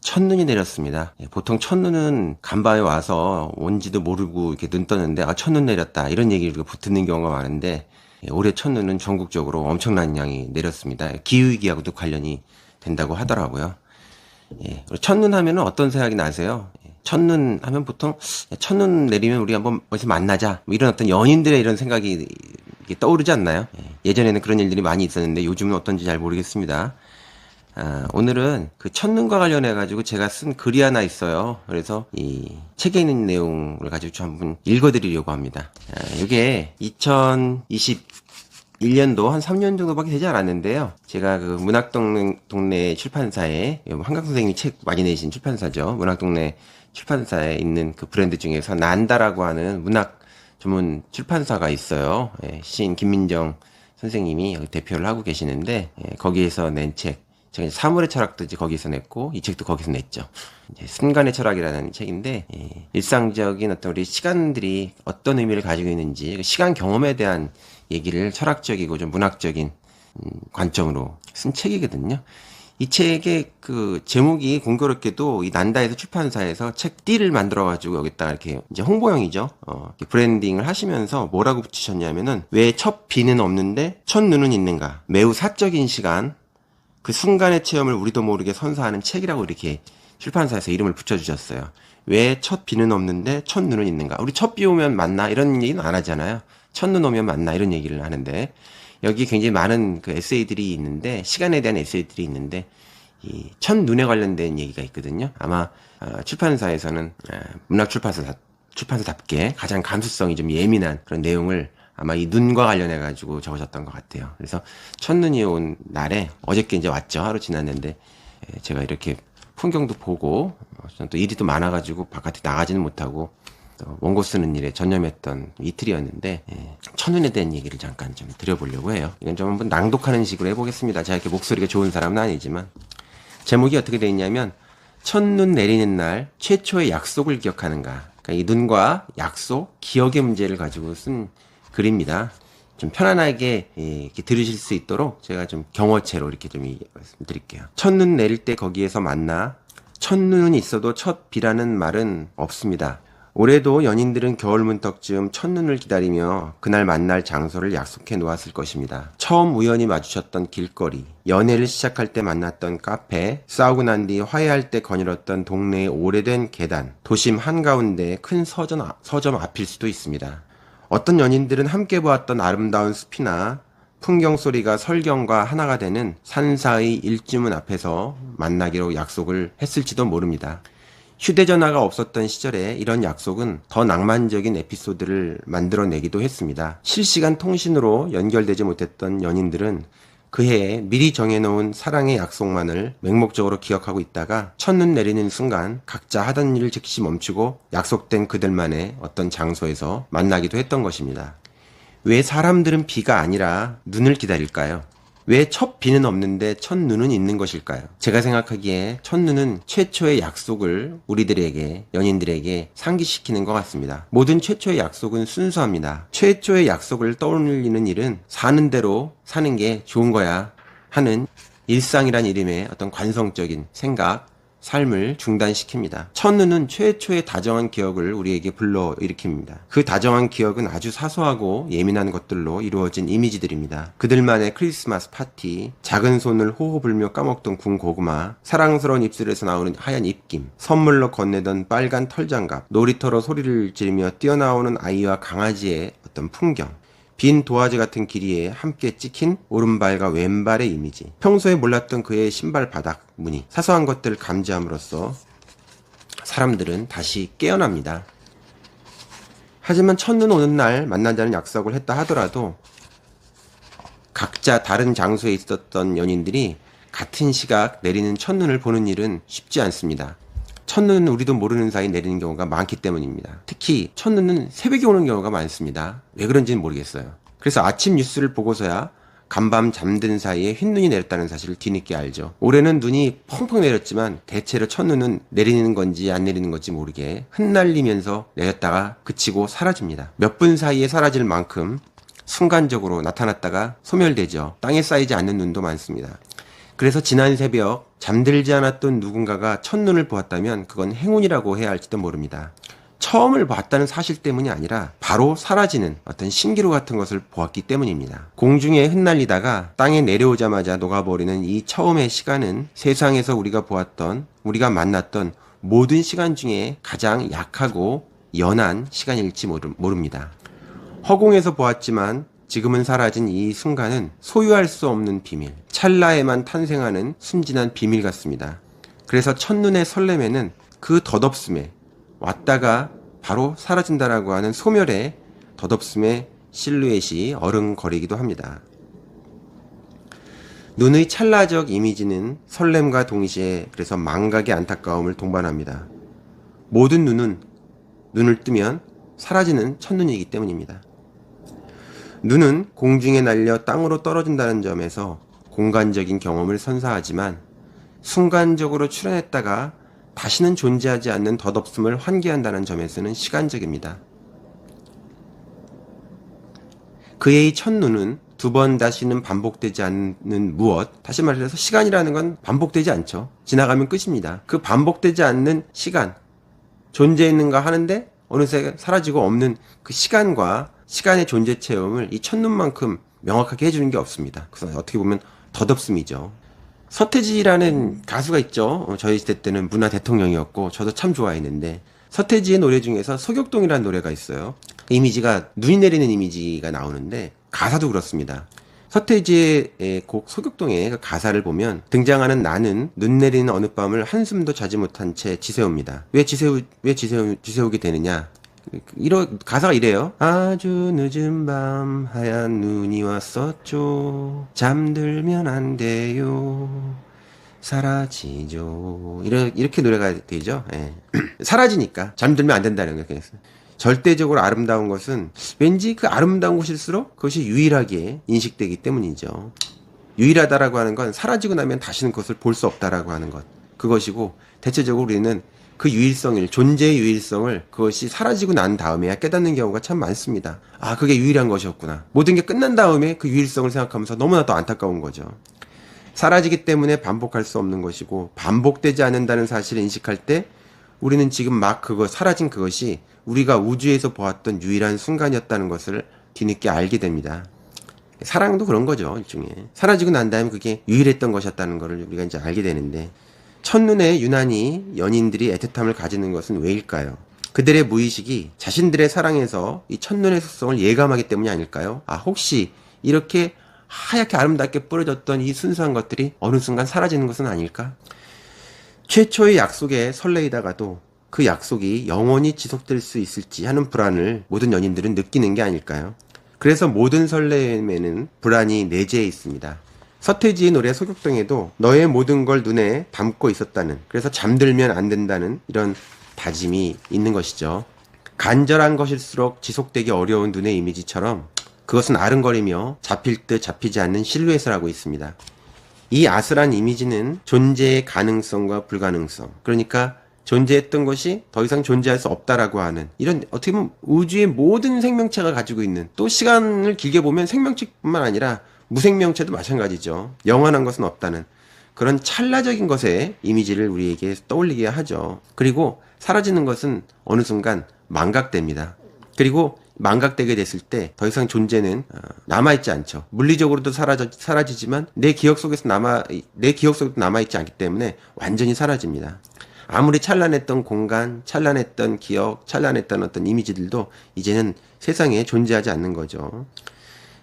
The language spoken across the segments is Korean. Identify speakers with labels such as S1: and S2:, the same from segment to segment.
S1: 첫눈이 내렸습니다. 보통 첫눈은 간밤에 와서 온지도 모르고 이렇게 눈 떴는데 첫눈 내렸다 이런 얘기를 듣는 경우가 많은데 올해 첫눈은 전국적으로 엄청난 양이 내렸습니다. 기후위기하고도 관련이 된다고 하더라고요. 첫눈 하면은 어떤 생각이 나세요? 첫눈 하면 보통 첫눈 내리면 우리 한번 어디서 만나자 뭐 이런 어떤 연인들의 이런 생각이 떠오르지 않나요? 예전에는 그런 일들이 많이 있었는데 요즘은 어떤지 잘 모르겠습니다. 오늘은 그 첫눈과 관련해 가지고 제가 쓴 글이 하나 있어요. 그래서 이 책에 있는 내용을 가지고 좀 한번 읽어드리려고 합니다. 이게 2021년도 한 3년 정도밖에 되지 않았는데요. 제가 그 문학동네 출판사에 한강 선생님이 책 많이 내신 출판사죠. 문학동네 출판사에 있는 그 브랜드 중에서 난다라고 하는 문학 전문 출판사가 있어요. 시인 김민정 선생님이 대표를 하고 계시는데 거기에서 낸 책. 제가 사물의 철학도 이제 거기서 냈고 이 책도 거기서 냈죠. 이제 순간의 철학이라는 책인데 일상적인 어떤 우리 시간들이 어떤 의미를 가지고 있는지 시간 경험에 대한 얘기를 철학적이고 좀 문학적인 관점으로 쓴 책이거든요. 이 책의 그 제목이 공교롭게도 이 난다에서 출판사에서 책 띠를 만들어 가지고 여기다가 이렇게 이제 홍보용이죠. 이렇게 브랜딩을 하시면서 뭐라고 붙이셨냐면은 왜 첫 비는 없는데 첫 눈은 있는가? 매우 사적인 시간 그 순간의 체험을 우리도 모르게 선사하는 책이라고 이렇게 출판사에서 이름을 붙여주셨어요. 왜 첫 비는 없는데 첫 눈은 있는가? 우리 첫 비 오면 만나 이런 얘기는 안 하잖아요. 첫 눈 오면 만나 이런 얘기를 하는데 여기 굉장히 많은 그 에세이들이 있는데 시간에 대한 에세이들이 있는데 이 첫 눈에 관련된 얘기가 있거든요. 아마 출판사에서는 문학 출판사답게 가장 감수성이 좀 예민한 그런 내용을 아마 이 눈과 관련해 가지고 적으셨던 것 같아요. 그래서 첫눈이 온 날에 어저께 이제 왔죠. 하루 지났는데 제가 이렇게 풍경도 보고 저는 또 일이 또 많아가지고 바깥에 나가지는 못하고 또 원고 쓰는 일에 전념했던 이틀이었는데 첫눈에 대한 얘기를 잠깐 좀 드려보려고 해요. 이건 좀 한번 낭독하는 식으로 해보겠습니다. 제가 이렇게 목소리가 좋은 사람은 아니지만 제목이 어떻게 되어 있냐면 첫눈 내리는 날 최초의 약속을 기억하는가. 그러니까 이 눈과 약속, 기억의 문제를 가지고 쓴 글입니다. 좀 편안하게 이렇게 들으실 수 있도록 제가 좀 경어체로 이렇게 좀 말씀드릴게요. 첫눈 내릴 때 거기에서 만나 첫눈은 있어도 첫 비라는 말은 없습니다. 올해도 연인들은 겨울 문턱쯤 첫눈을 기다리며 그날 만날 장소를 약속해 놓았을 것입니다. 처음 우연히 마주쳤던 길거리, 연애를 시작할 때 만났던 카페, 싸우고 난 뒤 화해할 때 거닐었던 동네의 오래된 계단, 도심 한가운데 큰 서점 앞일 수도 있습니다. 어떤 연인들은 함께 보았던 아름다운 숲이나 풍경 소리가 설경과 하나가 되는 산사의 일주문 앞에서 만나기로 약속을 했을지도 모릅니다. 휴대전화가 없었던 시절에 이런 약속은 더 낭만적인 에피소드를 만들어내기도 했습니다. 실시간 통신으로 연결되지 못했던 연인들은 그 해에 미리 정해놓은 사랑의 약속만을 맹목적으로 기억하고 있다가 첫눈 내리는 순간 각자 하던 일을 즉시 멈추고 약속된 그들만의 어떤 장소에서 만나기도 했던 것입니다. 왜 사람들은 비가 아니라 눈을 기다릴까요? 왜 첫 비는 없는데 첫 눈은 있는 것일까요? 제가 생각하기에 첫 눈은 최초의 약속을 우리들에게, 연인들에게 상기시키는 것 같습니다. 모든 최초의 약속은 순수합니다. 최초의 약속을 떠올리는 일은 사는 대로 사는 게 좋은 거야 하는 일상이란 이름의 어떤 관성적인 생각, 삶을 중단시킵니다. 첫눈은 최초의 다정한 기억을 우리에게 불러일으킵니다. 그 다정한 기억은 아주 사소하고 예민한 것들로 이루어진 이미지들입니다. 그들만의 크리스마스 파티, 작은 손을 호호 불며 까먹던 군 고구마, 사랑스러운 입술에서 나오는 하얀 입김, 선물로 건네던 빨간 털장갑, 놀이터로 소리를 지르며 뛰어나오는 아이와 강아지의 어떤 풍경, 빈 도화지 같은 길이에 함께 찍힌 오른발과 왼발의 이미지, 평소에 몰랐던 그의 신발 바닥 무늬, 사소한 것들을 감지함으로써 사람들은 다시 깨어납니다. 하지만 첫눈 오는 날 만나자는 약속을 했다 하더라도 각자 다른 장소에 있었던 연인들이 같은 시각 내리는 첫눈을 보는 일은 쉽지 않습니다. 첫눈은 우리도 모르는 사이 내리는 경우가 많기 때문입니다. 특히 첫눈은 새벽에 오는 경우가 많습니다. 왜 그런지는 모르겠어요. 그래서 아침 뉴스를 보고서야 간밤 잠든 사이에 흰눈이 내렸다는 사실을 뒤늦게 알죠. 올해는 눈이 펑펑 내렸지만 대체로 첫눈은 내리는 건지 안 내리는 건지 모르게 흩날리면서 내렸다가 그치고 사라집니다. 몇 분 사이에 사라질 만큼 순간적으로 나타났다가 소멸되죠. 땅에 쌓이지 않는 눈도 많습니다. 그래서 지난 새벽 잠들지 않았던 누군가가 첫눈을 보았다면 그건 행운이라고 해야 할지도 모릅니다. 처음을 봤다는 사실 때문이 아니라 바로 사라지는 어떤 신기루 같은 것을 보았기 때문입니다. 공중에 흩날리다가 땅에 내려오자마자 녹아버리는 이 처음의 시간은 세상에서 우리가 보았던, 우리가 만났던 모든 시간 중에 가장 약하고 연한 시간일지 모릅니다. 허공에서 보았지만 지금은 사라진 이 순간은 소유할 수 없는 비밀, 찰나에만 탄생하는 순진한 비밀 같습니다. 그래서 첫눈의 설렘에는 그 덧없음에 왔다가 바로 사라진다라고 하는 소멸의 덧없음의 실루엣이 어른거리기도 합니다. 눈의 찰나적 이미지는 설렘과 동시에 그래서 망각의 안타까움을 동반합니다. 모든 눈을 뜨면 사라지는 첫눈이기 때문입니다. 눈은 공중에 날려 땅으로 떨어진다는 점에서 공간적인 경험을 선사하지만 순간적으로 출현했다가 다시는 존재하지 않는 덧없음을 환기한다는 점에서는 시간적입니다. 그의 첫눈은 두 번 다시는 반복되지 않는 무엇, 다시 말해서 시간이라는 건 반복되지 않죠. 지나가면 끝입니다. 그 반복되지 않는 시간, 존재했는가 하는데 어느새 사라지고 없는 그 시간과 시간의 존재 체험을 이 첫눈만큼 명확하게 해주는 게 없습니다. 그래서 어떻게 보면 덧없음이죠. 서태지라는 가수가 있죠. 저희 시대 때는 문화 대통령이었고 저도 참 좋아했는데 서태지의 노래 중에서 소격동이라는 노래가 있어요. 그 이미지가 눈이 내리는 이미지가 나오는데 가사도 그렇습니다. 서태지의 곡 소격동의 그 가사를 보면 등장하는 나는 눈 내리는 어느 밤을 한숨도 자지 못한 채 지새웁니다. 왜 지새우게 되느냐? 가사가 이래요. 아주 늦은 밤 하얀 눈이 왔었죠. 잠들면 안 돼요. 사라지죠. 이렇게 노래가 되죠. 예. 사라지니까 잠들면 안 된다는 거예요. 절대적으로 아름다운 것은 왠지 그 아름다운 곳일수록 그것이 유일하게 인식되기 때문이죠. 유일하다라고 하는 건 사라지고 나면 다시는 그것을 볼 수 없다라고 하는 것. 그것이고 대체적으로 우리는 그 유일성을, 존재의 유일성을 그것이 사라지고 난 다음에야 깨닫는 경우가 참 많습니다. 아, 그게 유일한 것이었구나. 모든 게 끝난 다음에 그 유일성을 생각하면서 너무나도 안타까운 거죠. 사라지기 때문에 반복할 수 없는 것이고 반복되지 않는다는 사실을 인식할 때 우리는 지금 막 사라진 그것이 우리가 우주에서 보았던 유일한 순간이었다는 것을 뒤늦게 알게 됩니다. 사랑도 그런 거죠, 일종의. 사라지고 난 다음에 그게 유일했던 것이었다는 것을 우리가 이제 알게 되는데 첫눈에 유난히 연인들이 애틋함을 가지는 것은 왜일까요? 그들의 무의식이 자신들의 사랑에서 이 첫눈의 속성을 예감하기 때문이 아닐까요? 아, 혹시 이렇게 하얗게 아름답게 뿌려졌던 이 순수한 것들이 어느 순간 사라지는 것은 아닐까? 최초의 약속에 설레이다가도 그 약속이 영원히 지속될 수 있을지 하는 불안을 모든 연인들은 느끼는 게 아닐까요? 그래서 모든 설렘에는 불안이 내재해 있습니다. 서태지의 노래 소격동에도 너의 모든 걸 눈에 담고 있었다는, 그래서 잠들면 안 된다는 이런 다짐이 있는 것이죠. 간절한 것일수록 지속되기 어려운 눈의 이미지처럼 그것은 아른거리며 잡힐 듯 잡히지 않는 실루엣을 하고 있습니다. 이 아슬한 이미지는 존재의 가능성과 불가능성, 그러니까 존재했던 것이 더 이상 존재할 수 없다라고 하는 이런 어떻게 보면 우주의 모든 생명체가 가지고 있는, 또 시간을 길게 보면 생명체뿐만 아니라 무생명체도 마찬가지죠. 영원한 것은 없다는 그런 찰나적인 것의 이미지를 우리에게 떠올리게 하죠. 그리고 사라지는 것은 어느 순간 망각됩니다. 그리고 망각되게 됐을 때 더 이상 존재는 남아있지 않죠. 물리적으로도 사라지지만 내 기억 속에도 남아있지 않기 때문에 완전히 사라집니다. 아무리 찬란했던 공간, 찬란했던 기억, 찬란했던 어떤 이미지들도 이제는 세상에 존재하지 않는 거죠.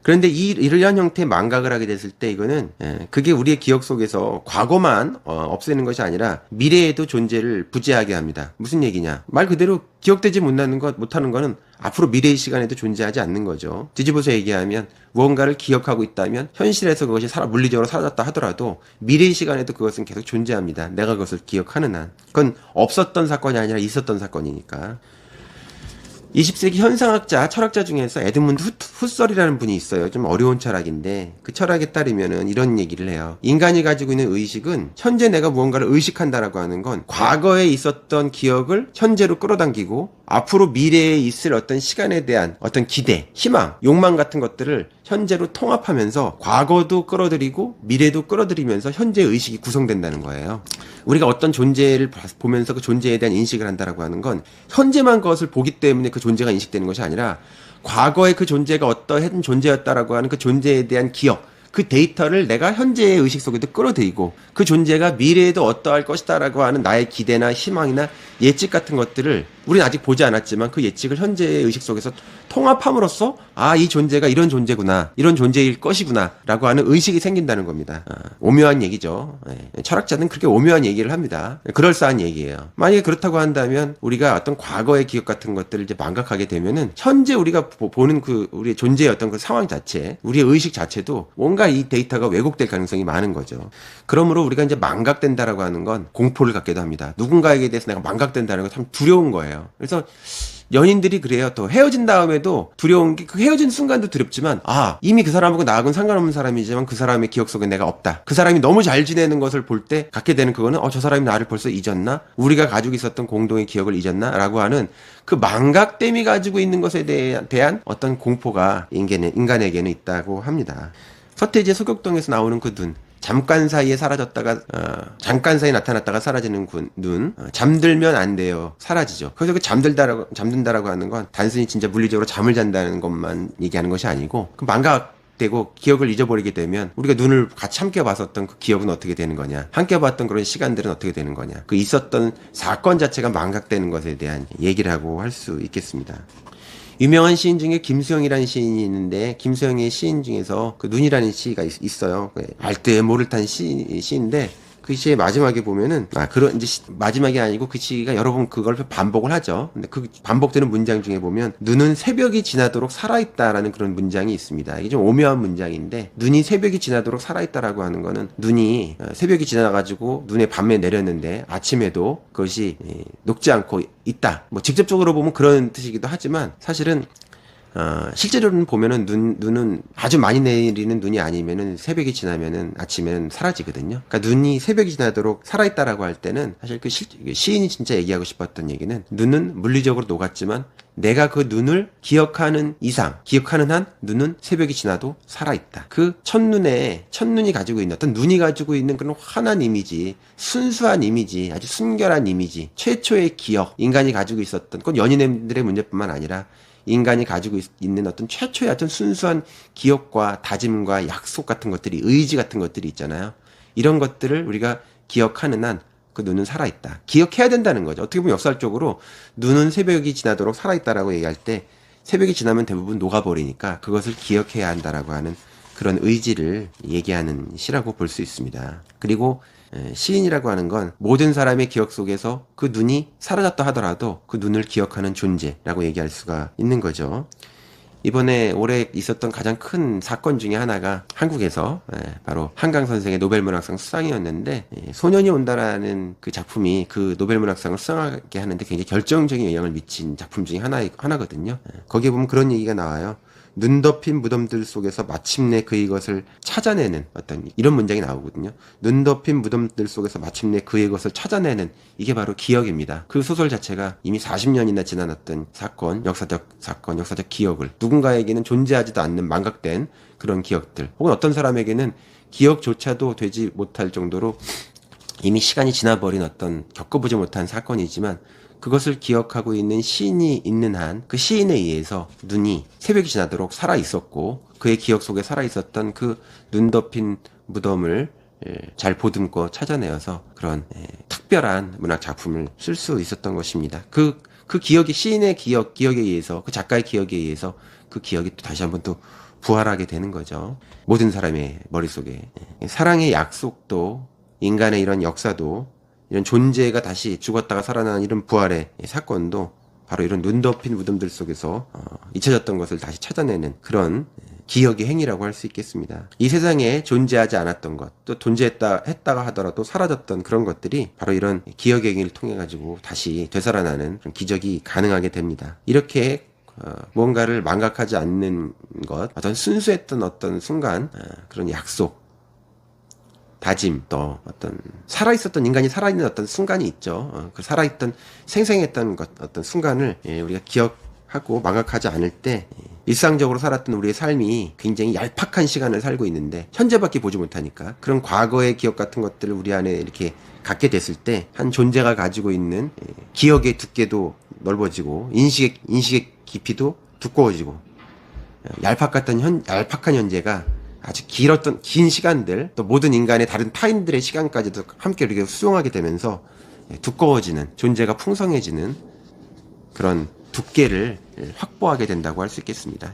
S1: 그런데 이러한 형태의 망각을 하게 됐을 때 이거는 그게 우리의 기억 속에서 과거만 없애는 것이 아니라 미래에도 존재를 부재하게 합니다. 무슨 얘기냐? 말 그대로 기억되지 못하는 거는 앞으로 미래의 시간에도 존재하지 않는 거죠. 뒤집어서 얘기하면 무언가를 기억하고 있다면 현실에서 그것이 물리적으로 사라졌다 하더라도 미래의 시간에도 그것은 계속 존재합니다. 내가 그것을 기억하는 한. 그건 없었던 사건이 아니라 있었던 사건이니까. 20세기 현상학자, 철학자 중에서 에드문드 후설이라는 분이 있어요. 좀 어려운 철학인데 그 철학에 따르면은 이런 얘기를 해요. 인간이 가지고 있는 의식은 현재 내가 무언가를 의식한다라고 하는 건 과거에 있었던 기억을 현재로 끌어당기고 앞으로 미래에 있을 어떤 시간에 대한 어떤 기대, 희망, 욕망 같은 것들을 현재로 통합하면서 과거도 끌어들이고 미래도 끌어들이면서 현재 의식이 구성된다는 거예요. 우리가 어떤 존재를 보면서 그 존재에 대한 인식을 한다라고 하는 건 현재만 그것을 보기 때문에 그 존재가 인식되는 것이 아니라 과거에 그 존재가 어떠한 존재였다라고 하는 그 존재에 대한 기억, 그 데이터를 내가 현재의 의식 속에도 끌어들이고 그 존재가 미래에도 어떠할 것이다라고 하는 나의 기대나 희망이나 예측 같은 것들을 우리는 아직 보지 않았지만 그 예측을 현재의 의식 속에서 통합함으로써 아, 이 존재가 이런 존재구나, 이런 존재일 것이구나 라고 하는 의식이 생긴다는 겁니다. 오묘한 얘기죠. 철학자는 그렇게 오묘한 얘기를 합니다. 그럴싸한 얘기예요. 만약에 그렇다고 한다면 우리가 어떤 과거의 기억 같은 것들을 이제 망각하게 되면은 현재 우리가 보는 그 우리의 존재의 어떤 그 상황 자체, 우리의 의식 자체도 뭔가 이 데이터가 왜곡될 가능성이 많은 거죠. 그러므로 우리가 이제 망각된다라고 하는 건 공포를 갖기도 합니다. 누군가에게 대해서 내가 망각된다는 건 참 두려운 거예요. 그래서 연인들이 그래요. 또 헤어진 다음에도 두려운 게 그 헤어진 순간도 두렵지만 이미 그 사람하고 나하고는 상관없는 사람이지만 그 사람의 기억 속에 내가 없다. 그 사람이 너무 잘 지내는 것을 볼 때 갖게 되는 그거는 저 사람이 나를 벌써 잊었나? 우리가 가지고 있었던 공동의 기억을 잊었나? 라고 하는 그 망각됨이 가지고 있는 것에 대한 어떤 공포가 인간에게는 있다고 합니다. 서태지의 소격동에서 나오는 그 눈. 잠깐 사이에 사라졌다가 잠깐 사이에 나타났다가 사라지는 눈. 잠들면 안 돼요. 사라지죠. 그래서 그 잠든다라고 하는 건 단순히 진짜 물리적으로 잠을 잔다는 것만 얘기하는 것이 아니고 그 망각되고 기억을 잊어버리게 되면 우리가 눈을 같이 함께 봤었던 그 기억은 어떻게 되는 거냐, 함께 봤던 그런 시간들은 어떻게 되는 거냐, 그 있었던 사건 자체가 망각되는 것에 대한 얘기라고 할 수 있겠습니다. 유명한 시인 중에 김수영이라는 시인이 있는데 김수영의 시인 중에서 그 눈이라는 시가 있어요. 알뜰 모를 탄 시인데 그 시의 마지막에 보면은 그런 이제 마지막이 아니고 그 시가 여러 번 그걸 반복을 하죠. 근데 그 반복되는 문장 중에 보면 눈은 새벽이 지나도록 살아있다라는 그런 문장이 있습니다. 이게 좀 오묘한 문장인데 눈이 새벽이 지나도록 살아있다라고 하는 거는 눈이 새벽이 지나가지고 눈에 밤에 내렸는데 아침에도 그것이 녹지 않고 있다. 뭐 직접적으로 보면 그런 뜻이기도 하지만 사실은 실제로는 보면은 눈은 아주 많이 내리는 눈이 아니면은 새벽이 지나면은 아침에는 사라지거든요. 그러니까 눈이 새벽이 지나도록 살아있다라고 할 때는 사실 그 시인이 진짜 얘기하고 싶었던 얘기는 눈은 물리적으로 녹았지만 내가 그 눈을 기억하는 한 눈은 새벽이 지나도 살아있다. 그 첫눈이 가지고 있는 어떤 눈이 가지고 있는 그런 환한 이미지, 순수한 이미지, 아주 순결한 이미지, 최초의 기억, 인간이 가지고 있었던, 그건 연인들의 문제뿐만 아니라 인간이 가지고 있는 어떤 최초의 어떤 순수한 기억과 다짐과 약속 같은 것들이, 의지 같은 것들이 있잖아요. 이런 것들을 우리가 기억하는 한 그 눈은 살아있다. 기억해야 된다는 거죠. 어떻게 보면 역설적으로 눈은 새벽이 지나도록 살아있다라고 얘기할 때 새벽이 지나면 대부분 녹아버리니까 그것을 기억해야 한다라고 하는 그런 의지를 얘기하는 시라고 볼 수 있습니다. 그리고 시인이라고 하는 건 모든 사람의 기억 속에서 그 눈이 사라졌다 하더라도 그 눈을 기억하는 존재라고 얘기할 수가 있는 거죠. 이번에 올해 있었던 가장 큰 사건 중에 하나가 한국에서 바로 한강 선생의 노벨문학상 수상이었는데 소년이 온다라는 그 작품이 그 노벨문학상을 수상하게 하는데 굉장히 결정적인 영향을 미친 작품 중에 하나거든요. 거기에 보면 그런 얘기가 나와요. 눈 덮인 무덤들 속에서 마침내 그의 것을 찾아내는 어떤 이런 문장이 나오거든요. 눈 덮인 무덤들 속에서 마침내 그의 것을 찾아내는 이게 바로 기억입니다. 그 소설 자체가 이미 40년이나 지난 어떤 사건, 역사적 기억을 누군가에게는 존재하지도 않는 망각된 그런 기억들 혹은 어떤 사람에게는 기억조차도 되지 못할 정도로 이미 시간이 지나버린 어떤 겪어보지 못한 사건이지만 그것을 기억하고 있는 시인이 있는 한 그 시인에 의해서 눈이 새벽이 지나도록 살아있었고 그의 기억 속에 살아있었던 그 눈 덮인 무덤을 잘 보듬고 찾아내어서 그런 특별한 문학 작품을 쓸 수 있었던 것입니다. 그 기억이 시인의 기억에 의해서 그 작가의 기억에 의해서 그 기억이 또 다시 한번 또 부활하게 되는 거죠. 모든 사람의 머릿속에 사랑의 약속도 인간의 이런 역사도 이런 존재가 다시 죽었다가 살아나는 이런 부활의 사건도 바로 이런 눈 덮인 무덤들 속에서 잊혀졌던 것을 다시 찾아내는 그런 기억의 행위라고 할 수 있겠습니다. 이 세상에 존재하지 않았던 것, 또 했다가 하더라도 사라졌던 그런 것들이 바로 이런 기억의 행위를 통해 가지고 다시 되살아나는 그런 기적이 가능하게 됩니다. 이렇게 무언가를 망각하지 않는 것, 어떤 순수했던 어떤 순간 그런 약속, 다짐, 또 어떤 살아있었던 인간이 살아있는 어떤 순간이 있죠. 그 살아있던 생생했던 어떤 순간을 우리가 기억하고 망각하지 않을 때 일상적으로 살았던 우리의 삶이 굉장히 얄팍한 시간을 살고 있는데 현재밖에 보지 못하니까 그런 과거의 기억 같은 것들을 우리 안에 이렇게 갖게 됐을 때 한 존재가 가지고 있는 기억의 두께도 넓어지고 인식의 깊이도 두꺼워지고 얄팍한 현재가 아주 길었던 긴 시간들, 또 모든 인간의 다른 타인들의 시간까지도 함께 이렇게 수용하게 되면서 두꺼워지는, 존재가 풍성해지는 그런 두께를 확보하게 된다고 할 수 있겠습니다.